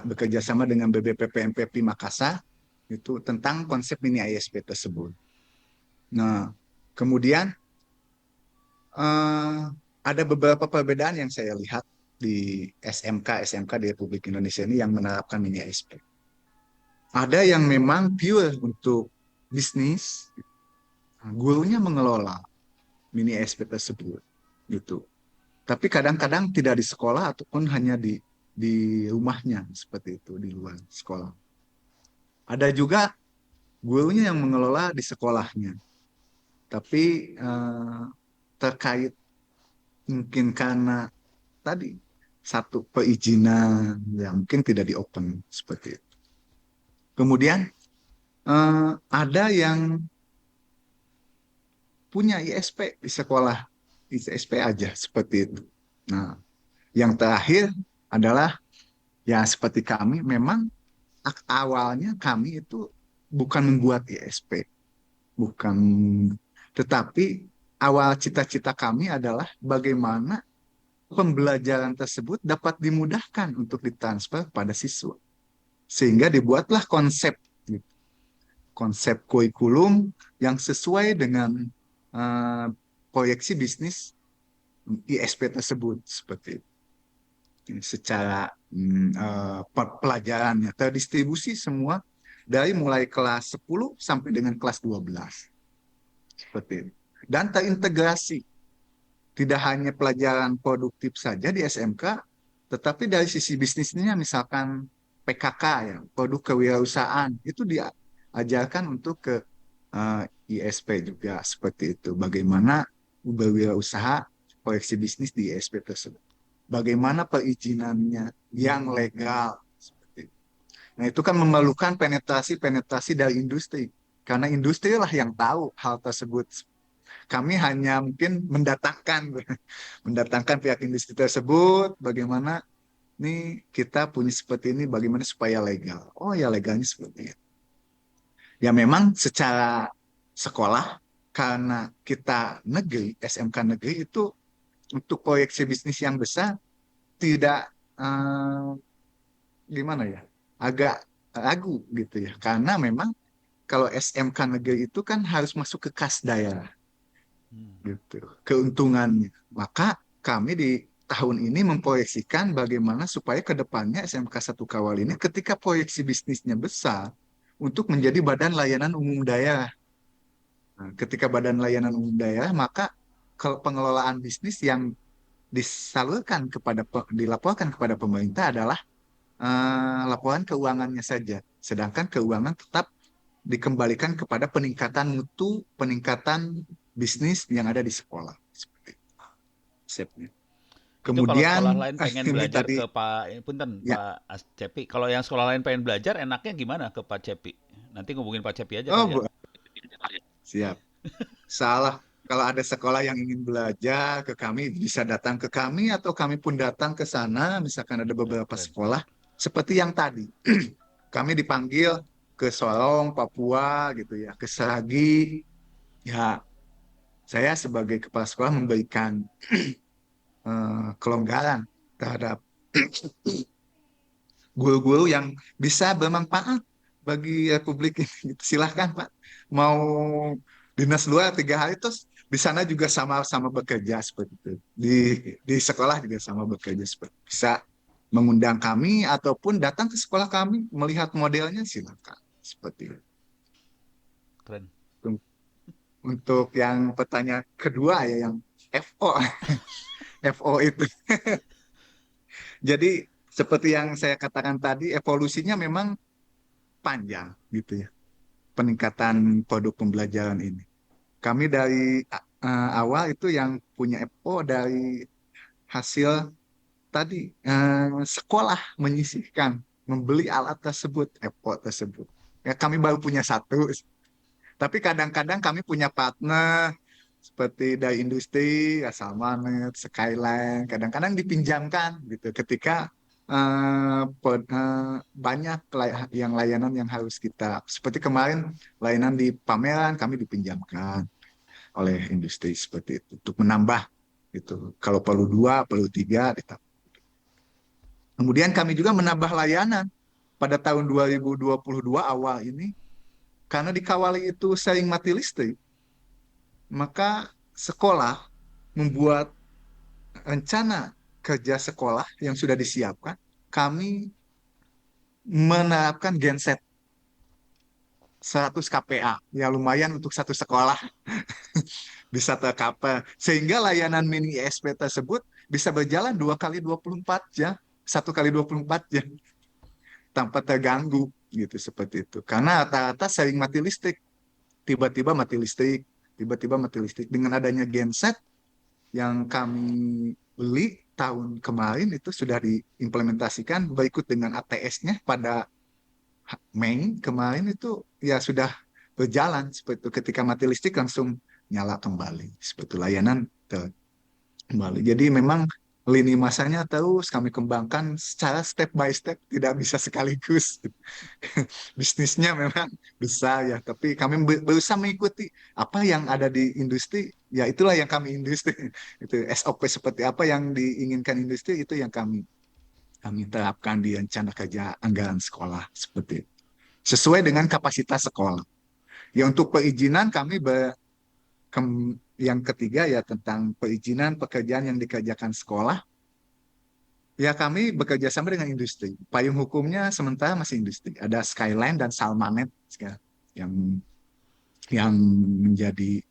bekerja sama dengan BBPP MPP Makassar itu tentang konsep mini ISP tersebut. Nah, kemudian ada beberapa perbedaan yang saya lihat di SMK di Republik Indonesia ini yang menerapkan mini ISP. Ada yang memang pure untuk bisnis, gurunya mengelola, mini ISP tersebut gitu. Tapi kadang-kadang tidak di sekolah ataupun hanya di rumahnya seperti itu di luar sekolah. Ada juga gurunya yang mengelola di sekolahnya. Tapi terkait mungkin karena tadi satu perizinan yang mungkin tidak di open seperti itu. Kemudian ada yang punya ISP di sekolah, ISP aja seperti itu. Nah, yang terakhir adalah ya seperti kami, memang awalnya kami itu bukan membuat ISP, bukan, tetapi awal cita-cita kami adalah bagaimana pembelajaran tersebut dapat dimudahkan untuk ditransfer pada siswa. Sehingga dibuatlah konsep gitu, konsep kurikulum yang sesuai dengan uh, proyeksi bisnis ISP tersebut seperti itu. Secara pelajarannya terdistribusi semua dari mulai kelas 10 sampai dengan kelas 12 seperti itu. Dan terintegrasi tidak hanya pelajaran produktif saja di SMK, tetapi dari sisi bisnisnya misalkan PKK ya, produk kewirausahaan itu diajarkan untuk ke ISP juga seperti itu. Bagaimana berwirausaha, proyeksi bisnis di ISP tersebut. Bagaimana perizinannya yang legal. Seperti itu. Nah itu kan memerlukan penetrasi dari industri. Karena industri lah yang tahu hal tersebut. Kami hanya mungkin mendatangkan pihak industri tersebut, bagaimana nih kita punya seperti ini, bagaimana supaya legal. Oh ya legalnya seperti itu. Ya memang secara sekolah, karena kita negeri, SMK negeri itu untuk proyeksi bisnis yang besar tidak gimana ya, agak ragu gitu ya. Karena memang kalau SMK negeri itu kan harus masuk ke kas daerah gitu keuntungannya. Maka kami di tahun ini memproyeksikan bagaimana supaya ke depannya SMK 1 Kawal ini ketika proyeksi bisnisnya besar untuk menjadi badan layanan umum daerah. Nah, ketika badan layanan umum daerah, maka pengelolaan bisnis yang dilaporkan kepada pemerintah adalah laporan keuangannya saja. Sedangkan keuangan tetap dikembalikan kepada peningkatan mutu, peningkatan bisnis yang ada di sekolah. Seperti itu. Konsepnya. Itu kalau sekolah Kemudian lain pengen ini belajar tadi ke Punten, ya, Pak Cepi. Kalau yang sekolah lain pengen belajar, enaknya gimana ke Pak Cepi? Nanti ngubungin Pak Cepi aja oh kali ya. siap. Salah. Kalau ada sekolah yang ingin belajar ke kami, bisa datang ke kami atau kami pun datang ke sana. Misalkan ada beberapa Keren. sekolah seperti yang tadi. Kami dipanggil ke Sorong, Papua gitu ya, ke Seragi. Ya, saya sebagai kepala sekolah memberikan kelonggaran terhadap guru-guru yang bisa bermanfaat bagi Republik ini. Silahkan Pak, mau dinas luar 3 hari terus di sana juga sama-sama bekerja seperti itu. Di sekolah juga sama bekerja seperti itu. Bisa mengundang kami ataupun datang ke sekolah kami melihat modelnya silakan seperti itu. Keren. Untuk yang pertanyaan kedua ya yang FO FO itu. Jadi seperti yang saya katakan tadi, evolusinya memang panjang gitu ya. Peningkatan produk pembelajaran ini. Kami dari awal itu yang punya FO dari hasil tadi sekolah menyisihkan, membeli alat tersebut, FO tersebut. Ya, kami baru punya satu, tapi kadang-kadang kami punya partner seperti dari industri, asal Manet, Skyline, kadang-kadang dipinjamkan gitu ketika banyak yang layanan yang harus kita, seperti kemarin layanan di pameran kami dipinjamkan oleh industri seperti itu untuk menambah gitu. Kalau perlu 2, perlu 3, ditambah. Kemudian kami juga menambah layanan pada tahun 2022 awal ini karena di Kawali itu sering mati listrik, maka sekolah membuat rencana kerja sekolah yang sudah disiapkan. Kami menerapkan genset 100 kPa, ya lumayan untuk satu sekolah. bisa tercover. Sehingga layanan mini ISP tersebut bisa berjalan 2 kali 24 jam, 1 kali 24 jam tanpa terganggu gitu seperti itu. Karena rata-rata sering mati listrik, tiba-tiba mati listrik, tiba-tiba mati listrik. Dengan adanya genset yang kami beli tahun kemarin itu sudah diimplementasikan berikut dengan ATS-nya pada Mei kemarin itu ya sudah berjalan seperti itu. Ketika mati listrik langsung nyala kembali seperti itu, layanan kembali. Jadi memang lini masanya terus kami kembangkan secara step by step, tidak bisa sekaligus. Bisnisnya memang besar ya, tapi kami berusaha mengikuti apa yang ada di industri, ya itulah yang kami industri. Itu SOP seperti apa yang diinginkan industri, itu yang kami terapkan di rencana kerja anggaran sekolah seperti itu. Sesuai dengan kapasitas sekolah. Ya untuk perizinan kami yang ketiga ya tentang perizinan pekerjaan yang dikerjakan sekolah. Ya kami bekerja sama dengan industri. Payung hukumnya sementara masih industri. Ada Skyline dan Salmanet yang yang menjadi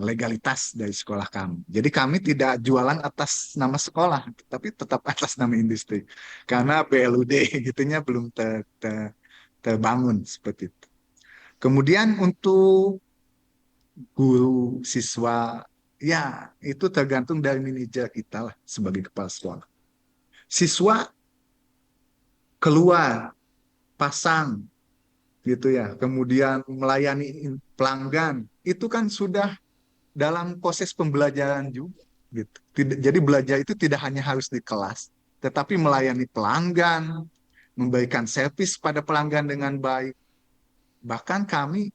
legalitas dari sekolah kami. Jadi kami tidak jualan atas nama sekolah, tapi tetap atas nama industri. Karena BLUD gitunya belum terbangun seperti itu. Kemudian untuk guru, siswa, ya itu tergantung dari manajer kita lah sebagai kepala sekolah. Siswa keluar, pasang gitu ya, kemudian melayani pelanggan, itu kan sudah dalam proses pembelajaran juga gitu. Jadi belajar itu tidak hanya harus di kelas, tetapi melayani pelanggan, memberikan servis pada pelanggan dengan baik. Bahkan kami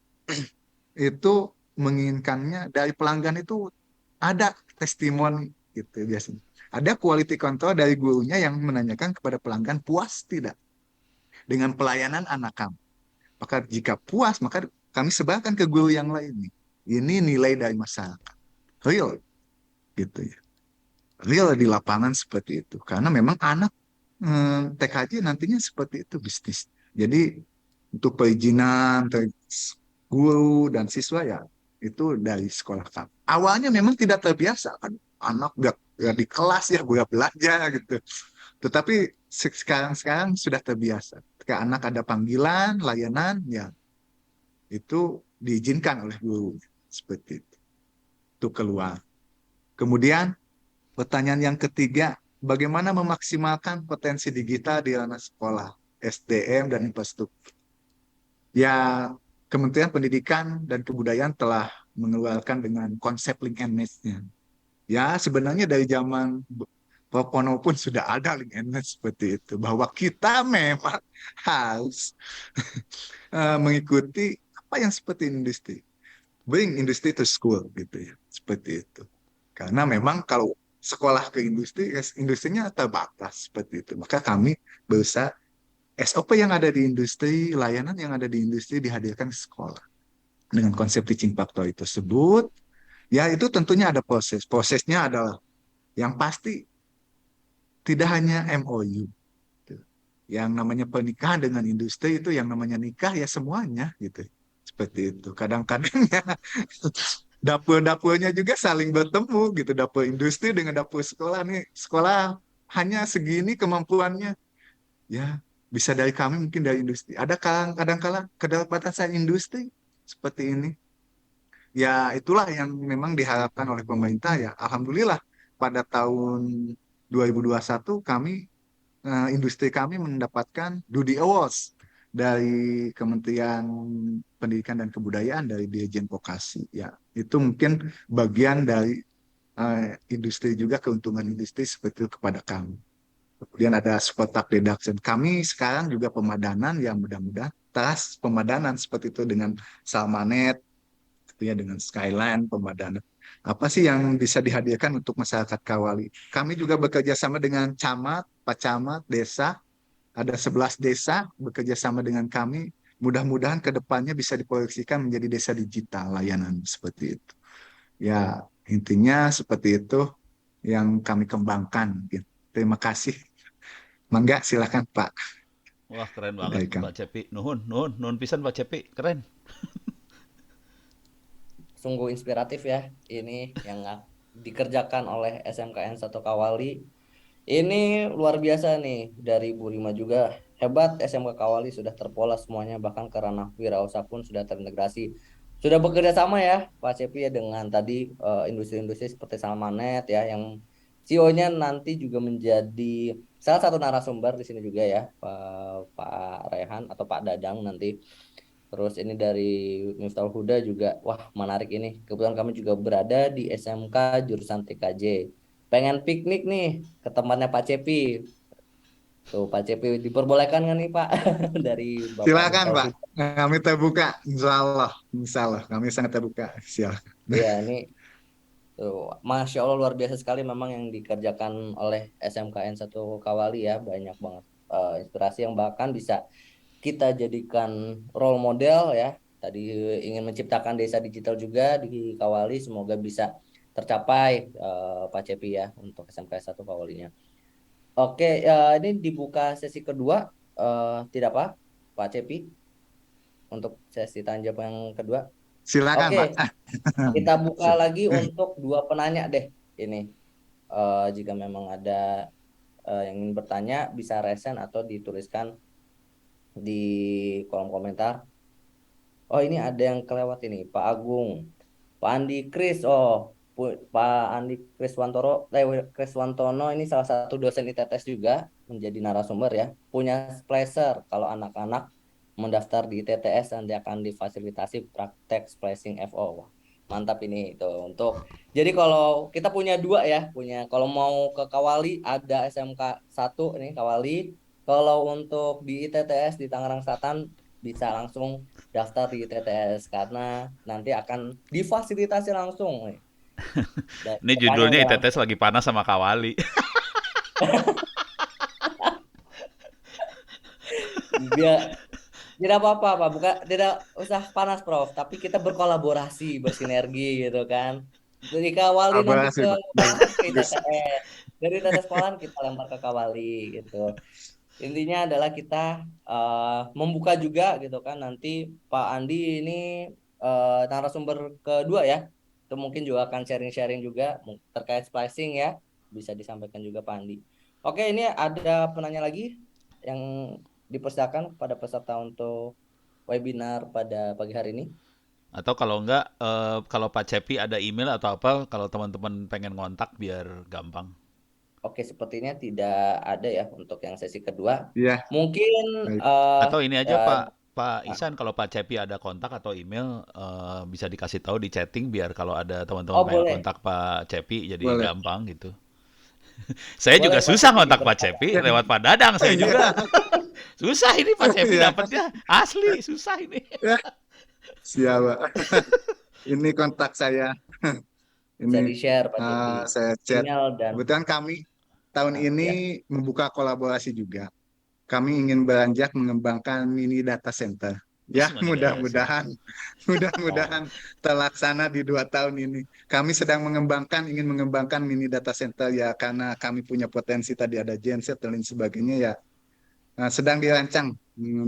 itu menginginkannya dari pelanggan itu ada testimoni gitu biasanya. Ada quality control dari gurunya yang menanyakan kepada pelanggan puas tidak dengan pelayanan anak kami. Maka jika puas, maka kami sebarkan ke guru yang lain. Ini nilai dari masyarakat. Real gitu ya. Real di lapangan seperti itu. Karena memang anak TKJ nantinya seperti itu bisnis. Jadi untuk perizinan guru dan siswa ya itu dari sekolah kami. Awalnya memang tidak terbiasa kan anak gak di kelas ya gak belajar gitu. Tetapi sekarang sudah terbiasa. Ketika anak ada panggilan, layanan, ya itu diizinkan oleh guru seperti itu keluar. Kemudian pertanyaan yang ketiga, bagaimana memaksimalkan potensi digital di ranah sekolah, SDM dan infrastruktur? Ya, Kementerian Pendidikan dan Kebudayaan telah mengeluarkan dengan konsep link and match-nya. Ya, sebenarnya dari zaman Pono pun sudah ada link and match seperti itu. Bahwa kita memang harus mengikuti apa yang seperti industri. Bring industri to school gitu ya. Seperti itu. Karena memang kalau sekolah ke industri, industrinya terbatas seperti itu. Maka kami berusaha SOP yang ada di industri, layanan yang ada di industri dihadirkan ke sekolah. Dengan konsep teaching factory tersebut, ya itu tentunya ada proses. Prosesnya adalah yang pasti tidak hanya MOU. Yang namanya pernikahan dengan industri itu yang namanya nikah ya semuanya gitu. Seperti itu. Kadang-kadang ya dapur-dapurnya juga saling bertemu gitu. Dapur industri dengan dapur sekolah nih. Sekolah hanya segini kemampuannya. Ya, bisa dari kami mungkin dari industri. Ada kadang-kala keterbatasan industri seperti ini. Ya, itulah yang memang diharapkan oleh pemerintah ya. Alhamdulillah pada tahun 2021 industri kami mendapatkan Dudi Awards dari Kementerian Pendidikan dan Kebudayaan dari Dirjen Vokasi. Ya, itu mungkin bagian dari industri juga keuntungan industri seperti itu kepada kami. Kemudian ada support tax deduction. Kami sekarang juga pemadanan yang mudah-mudahan tas pemadanan seperti itu dengan Salmanet, gitu ya, dengan Skyline pemadanan. Apa sih yang bisa dihadirkan untuk masyarakat Kawali? Kami juga bekerja sama dengan camat, pak camat, desa. Ada 11 desa bekerja sama dengan kami. Mudah-mudahan ke depannya bisa diproyeksikan menjadi desa digital layanan seperti itu. Ya, intinya seperti itu yang kami kembangkan. Terima kasih. Mangga, silakan Pak. Wah, keren banget Dari kami. Pak Cepi. Nuhun pisan Pak Cepi, keren. sungguh inspiratif ya. Ini yang dikerjakan oleh SMKN 1 Kawali. Ini luar biasa nih dari Bu Rima juga. Hebat SMK Kawali sudah terpola semuanya, bahkan ke ranah wirausaha pun sudah terintegrasi. Sudah bekerja sama ya Pak Cepi ya dengan tadi industri-industri seperti Salmanet ya, yang CEO-nya nanti juga menjadi salah satu narasumber di sini juga ya, Pak Rehan atau Pak Dadang nanti. Terus ini dari Miftahul Huda juga, wah menarik ini. Kebetulan kami juga berada di SMK jurusan TKJ. Pengen piknik nih ke tempatnya Pak Cepi. Tuh Pak Cepi diperbolehkan nggak nih Pak? Dari Bapak Silakan Miftahul Pak, Huda. kami terbuka, insya Allah kami sangat terbuka. Silakan. Iya ini tuh, Masya Allah luar biasa sekali memang yang dikerjakan oleh SMKN 1 Kawali ya. Banyak banget inspirasi yang bahkan bisa kita jadikan role model ya. Tadi ingin menciptakan desa digital juga di Kawali, semoga bisa tercapai Pak Cepi ya untuk SMK 1 Kawalinya. Oke, ini dibuka sesi kedua, tidak apa Pak Cepi untuk sesi tanya jawab yang kedua. Silakan Oke, Pak. kita buka lagi untuk dua penanya deh ini. Jika memang ada yang ingin bertanya bisa resen atau dituliskan di kolom komentar. Oh ini ada yang kelewat ini, Pak Agung, Pak Andi Kris. Oh, Pak Andi Kriswantono ini salah satu dosen ITTS juga menjadi narasumber ya. Punya splasher kalau anak-anak mendaftar di ITTS nanti akan difasilitasi praktek splicing FO. Wah, mantap ini itu untuk. Jadi kalau kita punya dua ya, punya kalau mau ke Kawali ada SMK 1 ini Kawali. Kalau untuk di ITTS di Tangerang Selatan bisa langsung daftar di TTS karena nanti akan difasilitasi langsung nih. Dan Ini depannya judulnya udah langsung ITTS lagi panas sama Kawali. biar tidak apa-apa Pak, bukan tidak usah panas Prof, tapi kita berkolaborasi, bersinergi gitu kan. Dari Kawali nanti Kolaborasi ke Pak. langsung ke Bagus. TTS. Dari TTS sekolahan kita lempar ke Kawali gitu. Intinya adalah kita membuka juga gitu kan nanti Pak Andi ini narasumber kedua ya. Itu mungkin juga akan sharing-sharing juga terkait splicing ya. Bisa disampaikan juga Pak Andi. Oke, ini ada penanya lagi yang dipersilakan pada peserta untuk webinar pada pagi hari ini. Atau kalau enggak, kalau Pak Cepi ada email atau apa, kalau teman-teman pengen ngontak biar gampang. Oke, sepertinya tidak ada ya untuk yang sesi kedua. Iya, Mungkin baik. Atau ini aja eh, Pak Isan, kalau Pak Cepi ada kontak atau email, bisa dikasih tahu di chatting biar kalau ada teman-teman oh pengen boleh, kontak Pak Cepi jadi Boleh. gampang gitu. Saya boleh juga Pak susah Cepi ngontak Pak dipersilakan. Cepi lewat Pak Dadang, saya Iya, juga. Susah ini Pak Cepi iya, dapatnya, asli susah ini. ya, siap Pak. Ini kontak saya. Bisa Ini di-share Pak Cepi. saya chat. Email dan Kebetulan kami tahun ya. ini membuka kolaborasi juga. Kami ingin beranjak mengembangkan mini data center. Ya, Ya, siap. mudah-mudahan, Oh, mudah-mudahan terlaksana di 2 tahun ini. Kami sedang ingin mengembangkan mini data center ya, karena kami punya potensi tadi ada genset dan lain sebagainya ya. Nah, sedang dirancang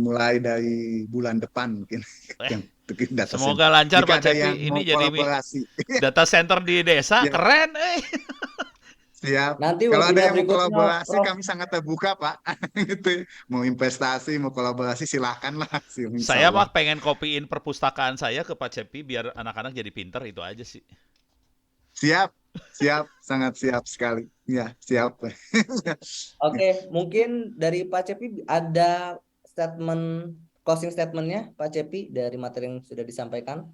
mulai dari bulan depan mungkin Eh, yang bikin data center. semoga lancar Jika Pak ada yang Cepi. Ini mau jadi kolaborasi, data center di desa, ya keren, siap. nanti Kalau ada webinar yang mau berikutnya kolaborasi, Prof. kami sangat terbuka, Pak. Gitu. Mau investasi, mau kolaborasi, silakanlah. Insya Saya Allah. mah pengen kopiin perpustakaan saya ke Pak Cepi biar anak-anak jadi pinter, itu aja sih. Siap, siap, sangat siap sekali. Ya, siap. Oke, mungkin dari Pak Cepi ada statement closing statementnya Pak Cepi dari materi yang sudah disampaikan.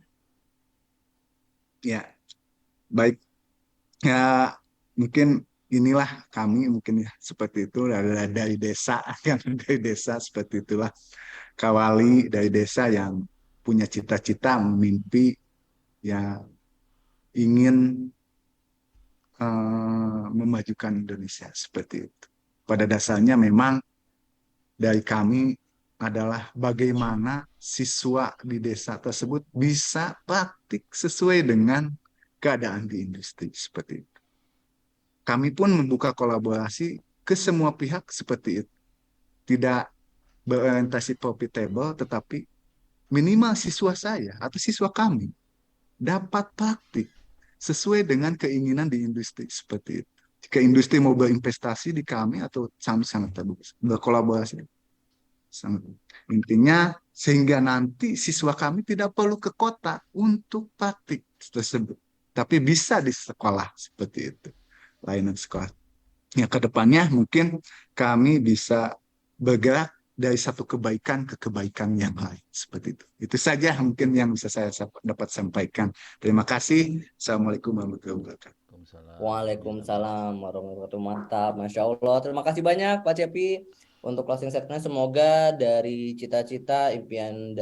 Ya, baik. Ya, mungkin inilah kami mungkin ya seperti itu dari desa yang dari desa seperti itulah Kawali dari desa yang punya cita-cita, mimpi, yang ingin memajukan Indonesia seperti itu. Pada dasarnya memang dari kami adalah bagaimana siswa di desa tersebut bisa praktik sesuai dengan keadaan di industri seperti itu. Kami pun membuka kolaborasi ke semua pihak seperti itu. Tidak berorientasi profitable, tetapi minimal siswa saya atau siswa kami dapat praktik sesuai dengan keinginan di industri seperti itu. Jika industri mau berinvestasi di kami atau sangat terbuka berkolaborasi, sangat. Intinya sehingga nanti siswa kami tidak perlu ke kota untuk praktik tersebut, tapi bisa di sekolah seperti itu, layanan sekolah. Ya, ke depannya mungkin kami bisa bergerak dari satu kebaikan ke kebaikan yang lain. Seperti itu. Itu saja mungkin yang bisa saya dapat sampaikan. Terima kasih. Assalamualaikum warahmatullahi wabarakatuh. Waalaikumsalam warahmatullahi wabarakatuh. Mantap, Masya Allah. Terima kasih banyak Pak Cepi untuk closing statement. Semoga dari cita-cita impian